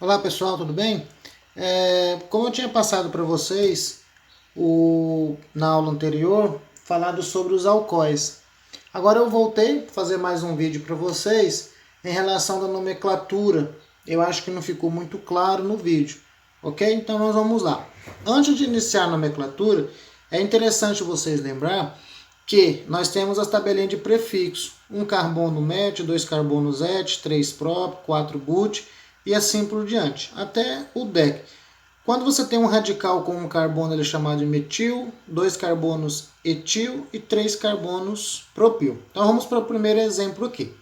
Olá pessoal, tudo bem? Como eu tinha passado para vocês na aula anterior, falado sobre os alcoóis. Agora eu voltei para fazer mais um vídeo para vocês em relação da nomenclatura. Eu acho que não ficou muito claro no vídeo, ok? Então nós vamos lá. Antes de iniciar a nomenclatura, é interessante vocês lembrar que nós temos as tabelinhas de prefixo. 1 carbono met, 2 carbonos et, 3 prop, 4 but e assim por diante, até o dec. Quando você tem um radical com um carbono, ele é chamado de metil, 2 carbonos etil e 3 carbonos propil. Então vamos para o primeiro exemplo aqui.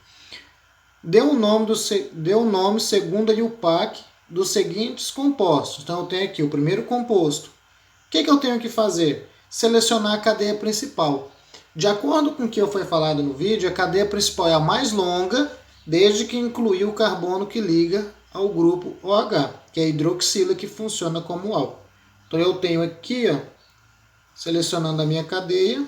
Dê um nome segundo a IUPAC dos seguintes compostos. Então eu tenho aqui o primeiro composto. O que eu tenho que fazer? Selecionar a cadeia principal. De acordo com o que foi falado no vídeo, a cadeia principal é a mais longa, desde que incluiu o carbono que liga ao grupo OH, que é a hidroxila que funciona como álcool. Então eu tenho aqui, selecionando a minha cadeia,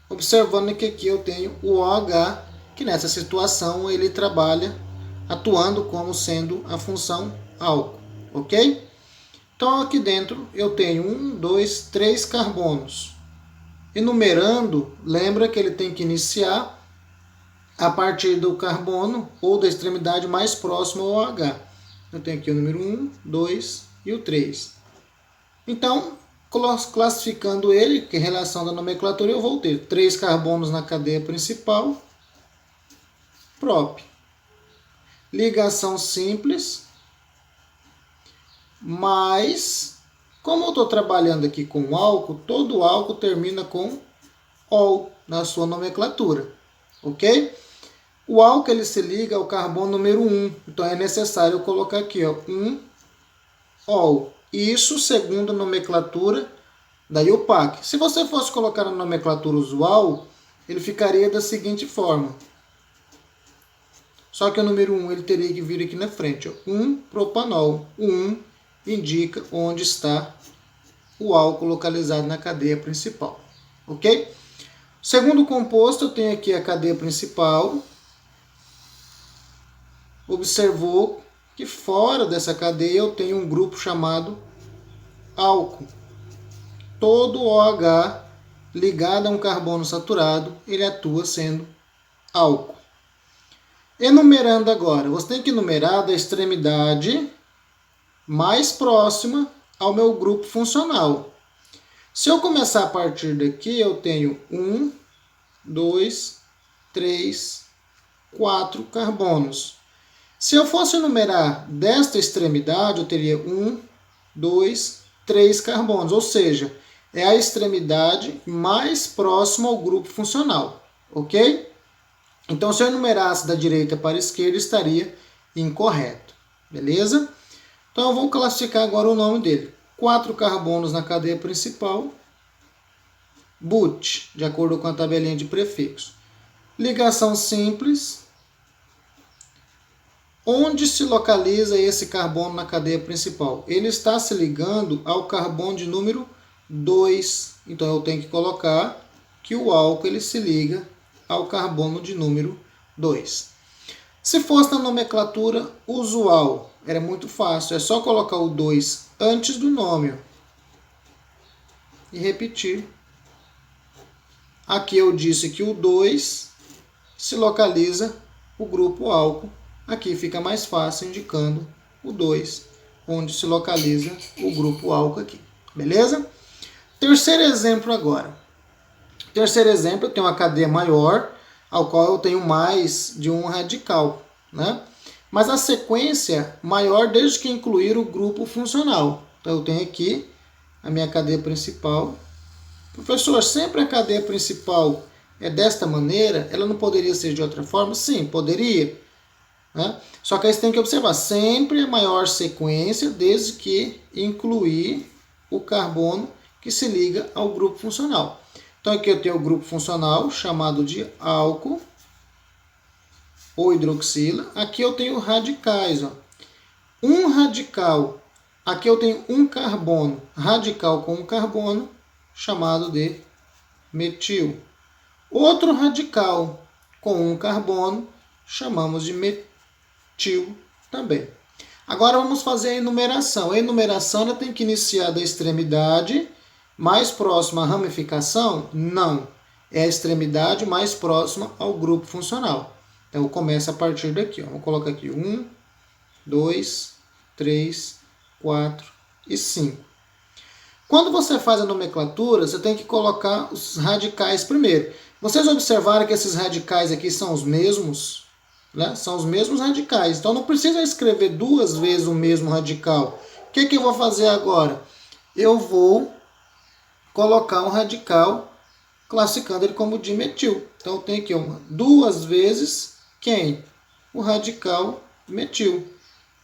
observando que aqui eu tenho o OH, que nessa situação ele trabalha atuando como sendo a função álcool, ok? Então aqui dentro eu tenho 1, 2, 3 carbonos. Enumerando, lembra que ele tem que iniciar a partir do carbono ou da extremidade mais próxima ao OH. Eu tenho aqui o número 1, 2 e o 3. Então, classificando ele, que em relação da nomenclatura, eu vou ter 3 carbonos na cadeia principal, prop. Ligação simples, mas, como eu estou trabalhando aqui com álcool, todo álcool termina com ol na sua nomenclatura, ok? O álcool ele se liga ao carbono número 1, então é necessário eu colocar aqui 1 ol. Isso segundo a nomenclatura da IUPAC. Se você fosse colocar na nomenclatura usual, ele ficaria da seguinte forma. Só que o número 1 ele teria que vir aqui na frente. 1 propanol. O 1 indica onde está o álcool localizado na cadeia principal. Ok? Segundo composto, eu tenho aqui a cadeia principal. Observou que fora dessa cadeia eu tenho um grupo chamado álcool. Todo OH ligado a um carbono saturado, ele atua sendo álcool. Enumerando agora, você tem que enumerar da extremidade mais próxima ao meu grupo funcional. Se eu começar a partir daqui, eu tenho 1, 2, 3, 4 carbonos. Se eu fosse enumerar desta extremidade, eu teria 1, 2, 3 carbonos, ou seja, é a extremidade mais próxima ao grupo funcional, ok? Então, se eu enumerasse da direita para a esquerda, estaria incorreto, beleza? Então, eu vou classificar agora o nome dele. 4 carbonos na cadeia principal, but, de acordo com a tabelinha de prefixo. Ligação simples. Onde se localiza esse carbono na cadeia principal? Ele está se ligando ao carbono de número 2. Então eu tenho que colocar que o álcool ele se liga ao carbono de número 2. Se fosse na nomenclatura usual, era muito fácil. É só colocar o 2 antes do nome. E repetir. Aqui eu disse que o 2 se localiza o grupo álcool. Aqui fica mais fácil indicando o 2, onde se localiza o grupo álcool aqui. Beleza? Terceiro exemplo agora. Terceiro exemplo, eu tenho uma cadeia maior, ao qual eu tenho mais de um radical, né? Mas a sequência maior desde que incluir o grupo funcional. Então eu tenho aqui a minha cadeia principal. Professor, sempre a cadeia principal é desta maneira? Ela não poderia ser de outra forma? Sim, poderia. Né? Só que aí você tem que observar sempre a maior sequência desde que incluir o carbono que se liga ao grupo funcional. Então aqui eu tenho o grupo funcional chamado de álcool ou hidroxila. Aqui eu tenho radicais. Um radical. Aqui eu tenho um carbono. Radical com um carbono chamado de metil. Outro radical com um carbono chamamos de metil também. Agora vamos fazer a enumeração. A enumeração ela tem que iniciar da extremidade mais próxima à ramificação? Não. É a extremidade mais próxima ao grupo funcional. Então começa a partir daqui. Ó. Vou colocar aqui 1, 2, 3, 4 e 5. Quando você faz a nomenclatura, você tem que colocar os radicais primeiro. Vocês observaram que esses radicais aqui são os mesmos? Né? São os mesmos radicais. Então não precisa escrever duas vezes o mesmo radical. O que eu vou fazer agora? Eu vou colocar um radical classificando ele como dimetil. Então tem aqui duas vezes quem? O radical metil.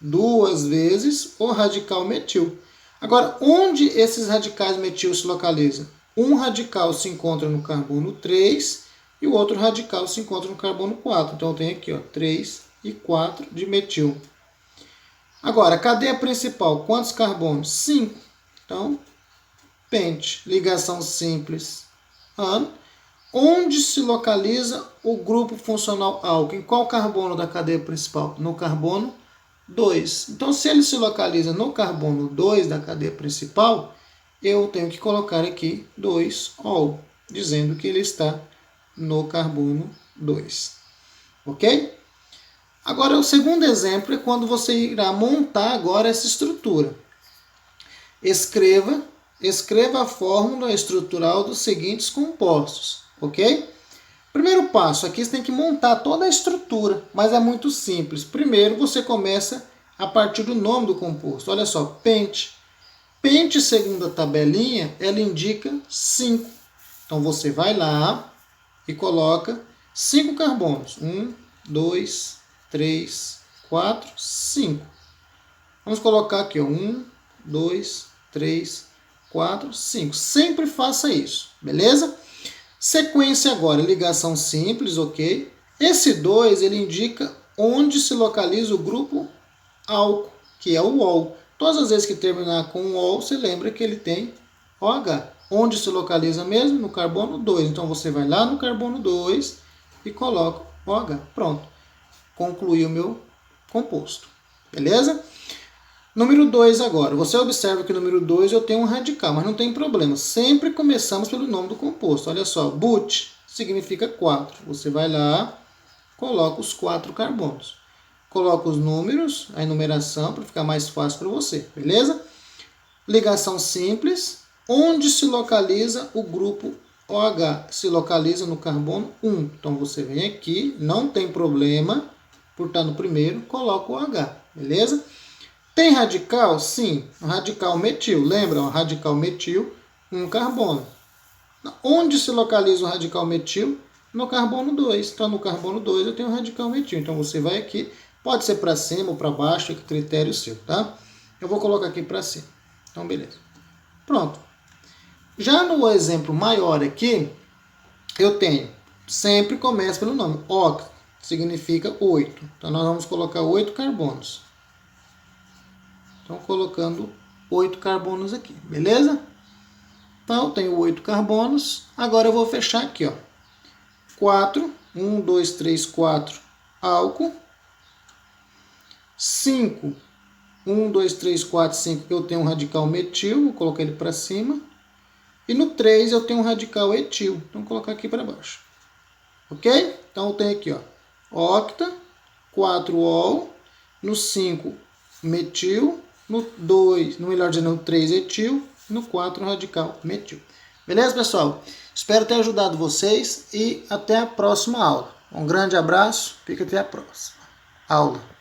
Duas vezes o radical metil. Agora, onde esses radicais metil se localizam? Um radical se encontra no carbono 3 e o outro radical se encontra no carbono 4. Então, eu tenho aqui 3 e 4 de metil. Agora, a cadeia principal, quantos carbonos? 5. Então, pente, ligação simples, ano. Onde se localiza o grupo funcional álcool? Em qual carbono da cadeia principal? No carbono 2. Então, se ele se localiza no carbono 2 da cadeia principal, eu tenho que colocar aqui 2-ol, dizendo que ele está no carbono 2. Ok? Agora, o segundo exemplo é quando você irá montar agora essa estrutura. Escreva a fórmula estrutural dos seguintes compostos. Ok? Primeiro passo, aqui você tem que montar toda a estrutura, mas é muito simples. Primeiro você começa a partir do nome do composto. Olha só, pente. Pente, segundo a tabelinha, ela indica 5. Então você vai lá e coloca 5 carbonos. 1, 2, 3, 4, 5. Vamos colocar aqui, 1, 2, 3, 4, 5. Sempre faça isso, beleza? Sequência agora, ligação simples, ok? Esse 2, ele indica onde se localiza o grupo álcool, que é o ol. Todas as vezes que terminar com o ol, você lembra que ele tem OH. Onde se localiza mesmo? No carbono 2. Então você vai lá no carbono 2 e coloca OH. Pronto. Concluí o meu composto. Beleza? Número 2 agora. Você observa que no número 2 eu tenho um radical, mas não tem problema. Sempre começamos pelo nome do composto. Olha só, but significa 4. Você vai lá, coloca os 4 carbonos. Coloca os números, a enumeração, para ficar mais fácil para você. Beleza? Ligação simples. Onde se localiza o grupo OH? Se localiza no carbono 1. Então você vem aqui, não tem problema, por estar no primeiro, coloca o OH. Beleza? Tem radical? Sim, o radical metil. Lembra? O radical metil, um carbono. Onde se localiza o radical metil? No carbono 2. Então, no carbono 2 eu tenho o radical metil. Então, você vai aqui, pode ser para cima ou para baixo, fica critério seu, tá? Eu vou colocar aqui para cima. Então, beleza. Pronto. Já no exemplo maior aqui, eu tenho, sempre começa pelo nome. Oct significa 8. Então, nós vamos colocar 8 carbonos. Então, colocando 8 carbonos aqui, beleza? Então, eu tenho 8 carbonos. Agora, eu vou fechar aqui, ó. 4, 1, 2, 3, 4, álcool. 5, 1, 2, 3, 4, 5, eu tenho um radical metil, vou colocar ele para cima. E no 3, eu tenho um radical etil, então, vou colocar aqui para baixo. Ok? Então, eu tenho aqui, ó, octa, 4-ol, no 5, metil, no 2, no melhor dizendo, no 3 etil, no 4 radical metil. Beleza, pessoal? Espero ter ajudado vocês e até a próxima aula. Um grande abraço, fica até a próxima aula.